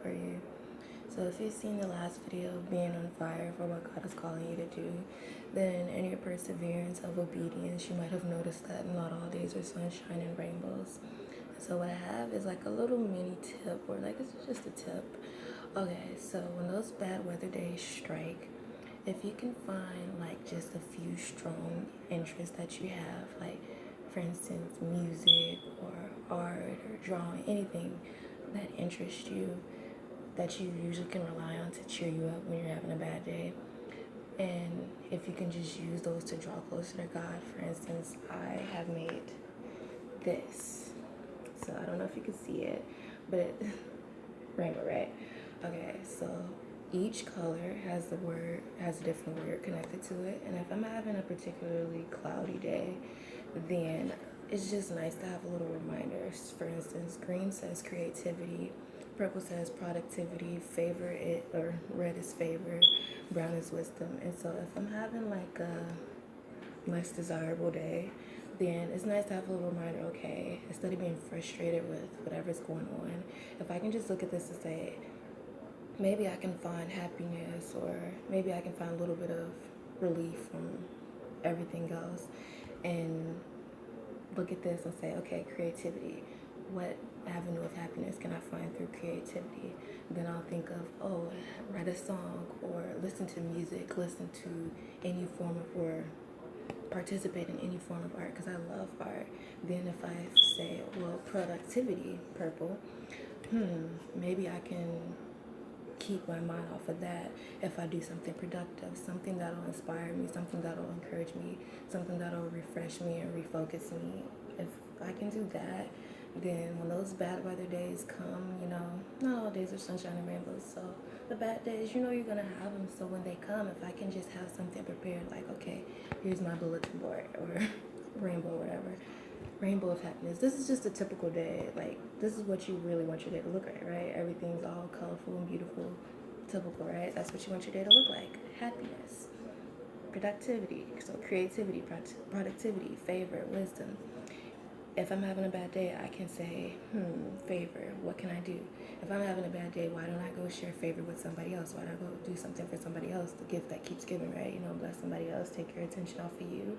for you. So if you've seen the last video of being on fire for what God is calling you to do, then in your perseverance of obedience, you might have noticed that not all days are sunshine and rainbows. So what I have is like a little mini tip, or like it's just a tip. Okay, so when those bad weather days strike, if you can find like just a few strong interests that you have, like for instance music or art or drawing, anything that interests you, that you usually can rely on to cheer you up when you're having a bad day, and if you can just use those to draw closer to God. For instance, I have made this, so I don't know if you can see it, but rainbow, right? Okay, so each color has a different word connected to it, and if I'm having a particularly cloudy day, then it's just nice to have a little reminder. For instance, green says creativity, purple says productivity, favor it, or red is favor, brown is wisdom. And so if I'm having like a less desirable day, then it's nice to have a little reminder, okay, instead of being frustrated with whatever's going on, if I can just look at this and say, maybe I can find happiness, or maybe I can find a little bit of relief from everything else, and look at this and say, okay, creativity. What avenue of happiness can I find through creativity? Then I'll think of, oh, write a song, or listen to music, listen to any form of, or participate in any form of art, because I love art. Then if I say, well, productivity, purple, maybe I can keep my mind off of that if I do something productive, something that'll inspire me, something that'll encourage me, something that'll refresh me and refocus me. If I can do that, then when those bad weather days come, not all days are sunshine and rainbows, so the bad days, you're gonna have them. So when they come, if I can just have something prepared, like, okay, here's my bulletin board, or rainbow, whatever, rainbow of happiness. This is just a typical day. Like, this is what you really want your day to look like, right? Everything's all colorful and beautiful, typical, right? That's what you want your day to look like. Happiness, productivity, so creativity, productivity, favor, wisdom. If I'm having a bad day, I can say, favor, what can I do? If I'm having a bad day, why don't I go share favor with somebody else? Why don't I go do something for somebody else? The gift that keeps giving, right? Bless somebody else, take your attention off of you.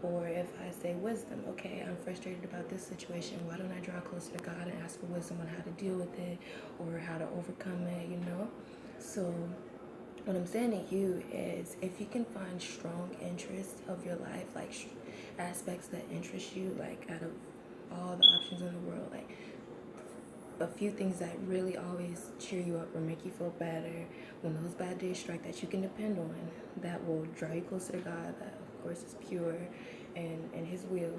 Or if I say wisdom, okay, I'm frustrated about this situation. Why don't I draw closer to God and ask for wisdom on how to deal with it, or how to overcome it? So what I'm saying to you is, if you can find strong interests of your life, like aspects that interest you, like out of all the options in the world, like a few things that really always cheer you up or make you feel better when those bad days strike, that you can depend on, that will draw you closer to God, that of course is pure and His will.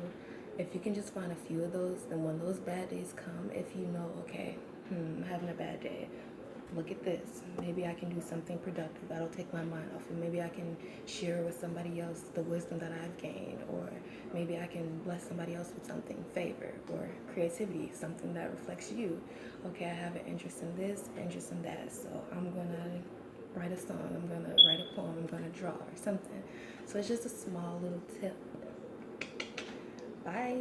If you can just find a few of those, then when those bad days come, if you know, okay, I'm having a bad day, look at this. Maybe I can do something productive that'll take my mind off it. Maybe I can share with somebody else the wisdom that I've gained, or maybe I can bless somebody else with something, favor, or creativity, something that reflects you. Okay, I have an interest in this, interest in that, so I'm gonna write a song, I'm gonna write a poem, I'm gonna draw or something. So it's just a small little tip. Bye.